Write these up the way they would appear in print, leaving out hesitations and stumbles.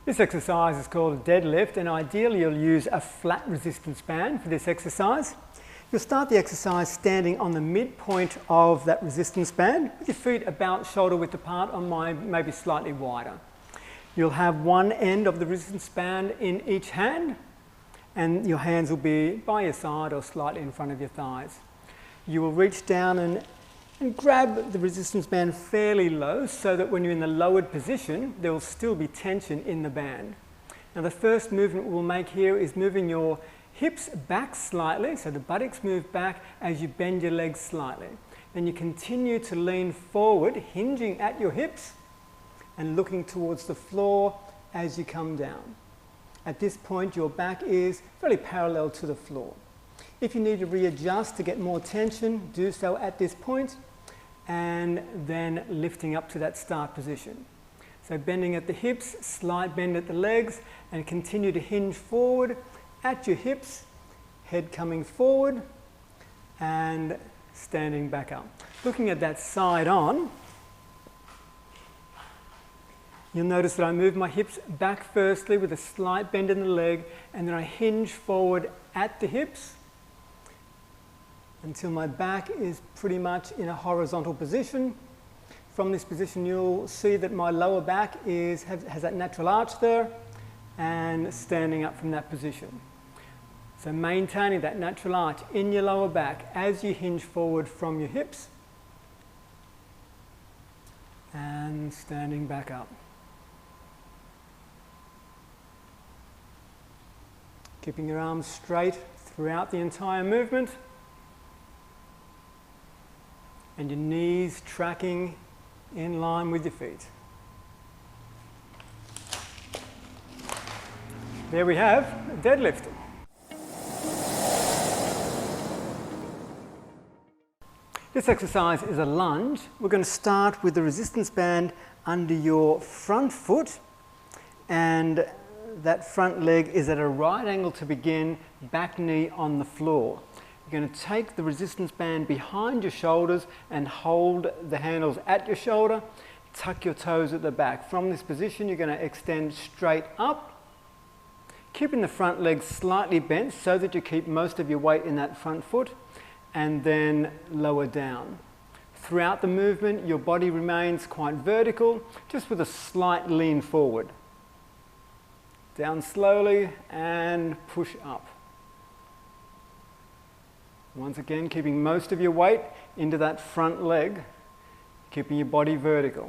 This exercise is called a deadlift, and ideally you'll use a flat resistance band for this exercise. You'll start the exercise standing on the midpoint of that resistance band with your feet about shoulder width apart or maybe slightly wider. You'll have one end of the resistance band in each hand, and your hands will be by your side or slightly in front of your thighs. You will reach down and grab the resistance band fairly low so that when you're in the lowered position, there will still be tension in the band. Now the first movement we'll make here is moving your hips back slightly, so the buttocks move back as you bend your legs slightly. Then you continue to lean forward, hinging at your hips and looking towards the floor as you come down. At this point, your back is fairly parallel to the floor. If you need to readjust to get more tension, do so at this point, and then lifting up to that start position. So bending at the hips, slight bend at the legs, and continue to hinge forward at your hips, head coming forward, and standing back up. Looking at that side on, you'll notice that I move my hips back firstly with a slight bend in the leg, and then I hinge forward at the hips until my back is pretty much in a horizontal position. From this position, you'll see that my lower back has that natural arch there, and standing up from that position. So maintaining that natural arch in your lower back as you hinge forward from your hips, and standing back up. Keeping your arms straight throughout the entire movement, and your knees tracking in line with your feet. There we have deadlift. This exercise is a lunge. We're going to start with the resistance band under your front foot, and that front leg is at a right angle to begin, back knee on the floor. You're going to take the resistance band behind your shoulders and hold the handles at your shoulder. Tuck your toes at the back. From this position, you're going to extend straight up, keeping the front leg slightly bent so that you keep most of your weight in that front foot, and then lower down. Throughout the movement, your body remains quite vertical, just with a slight lean forward. Down slowly and push up. Once again, keeping most of your weight into that front leg, keeping your body vertical.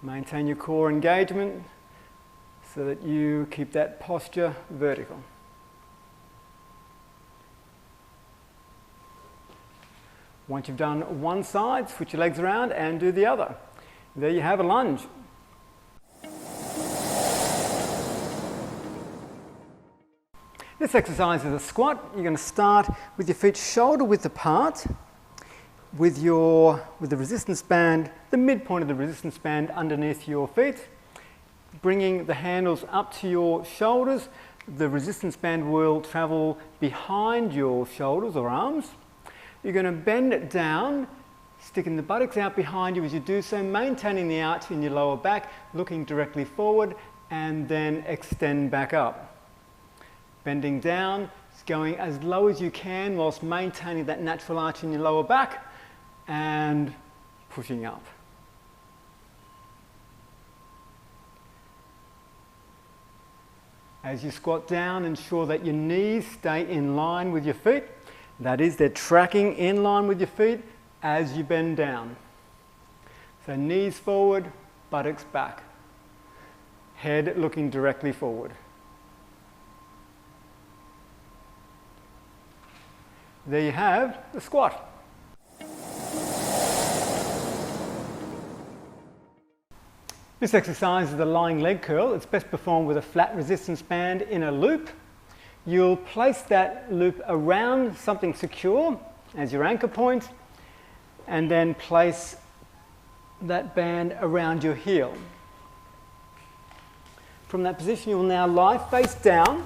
Maintain your core engagement so that you keep that posture vertical. Once you've done one side, switch your legs around and do the other. There you have a lunge. This exercise is a squat. You're going to start with your feet shoulder width apart, with the resistance band, the midpoint of the resistance band underneath your feet, bringing the handles up to your shoulders. The resistance band will travel behind your shoulders or arms. You're going to bend it down, sticking the buttocks out behind you as you do so, maintaining the arch in your lower back, looking directly forward, and then extend back up. Bending down, going as low as you can whilst maintaining that natural arch in your lower back, and pushing up. As you squat down, ensure that your knees stay in line with your feet. That is, they're tracking in line with your feet as you bend down. So knees forward, buttocks back. Head looking directly forward. There you have the squat. This exercise is the lying leg curl. It's best performed with a flat resistance band in a loop. You'll place that loop around something secure as your anchor point, and then place that band around your heel. From that position, you will now lie face down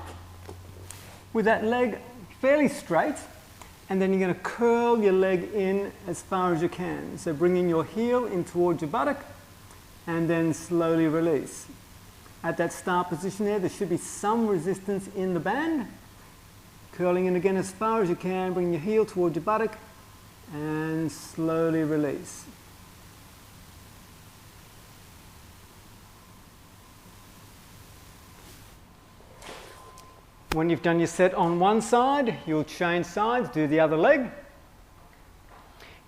with that leg fairly straight, and then you're going to curl your leg in as far as you can. So bringing your heel in towards your buttock, and then slowly release. At that start position there should be some resistance in the band. Curling in again as far as you can, bring your heel towards your buttock and slowly release. When you've done your set on one side, you'll change sides, do the other leg.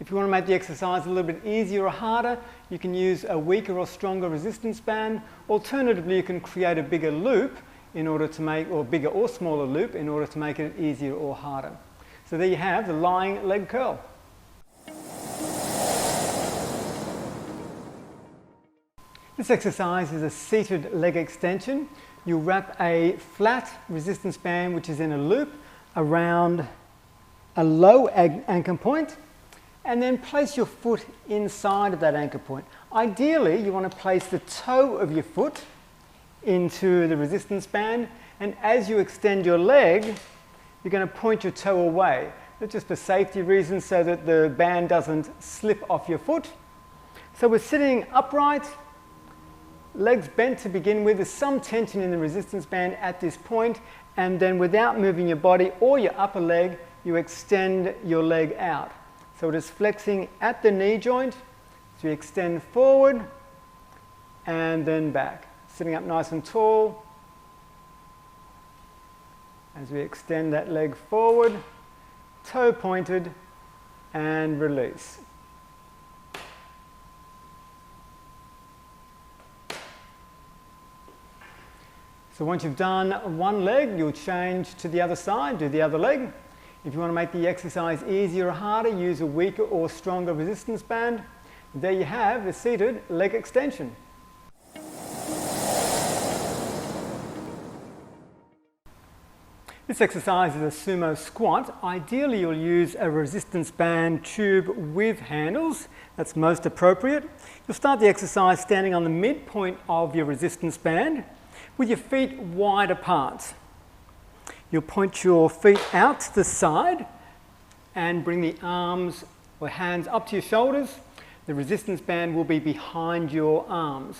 If you want to make the exercise a little bit easier or harder, you can use a weaker or stronger resistance band. Alternatively, you can create a bigger loop in order to make, or bigger or smaller loop in order to make it easier or harder. So there you have the lying leg curl. This exercise is a seated leg extension. You'll wrap a flat resistance band which is in a loop around a low anchor point, and then place your foot inside of that anchor point. Ideally, you want to place the toe of your foot into the resistance band, and as you extend your leg, you're going to point your toe away. That's just for safety reasons so that the band doesn't slip off your foot. So we're sitting upright, legs bent to begin with. There's some tension in the resistance band at this point, and then without moving your body or your upper leg, you extend your leg out. So it is flexing at the knee joint, so you extend forward and then back. Sitting up nice and tall as we extend that leg forward, toe pointed, and release. So once you've done one leg, you'll change to the other side, do the other leg. If you want to make the exercise easier or harder, use a weaker or stronger resistance band. There you have the seated leg extension. This exercise is a sumo squat. Ideally, you'll use a resistance band tube with handles. That's most appropriate. You'll start the exercise standing on the midpoint of your resistance band with your feet wide apart. You'll point your feet out to the side and bring the arms or hands up to your shoulders. The resistance band will be behind your arms.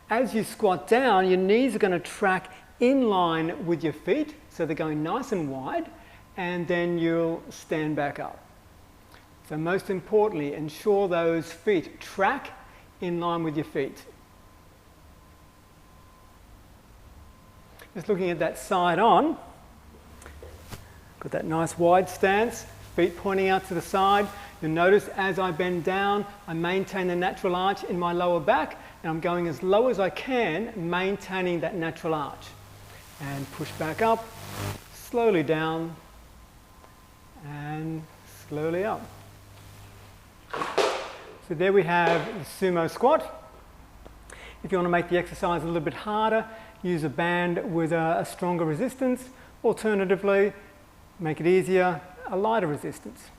As you squat down, your knees are going to track in line with your feet, so they're going nice and wide, and then you'll stand back up. So most importantly, ensure those feet track in line with your feet. Just looking at that side on, got that nice wide stance, feet pointing out to the side. You'll notice as I bend down, I maintain the natural arch in my lower back, and I'm going as low as I can, maintaining that natural arch. And push back up, slowly down, and slowly up. So there we have the sumo squat. If you want to make the exercise a little bit harder, use a band with a stronger resistance. Alternatively, make it easier, a lighter resistance.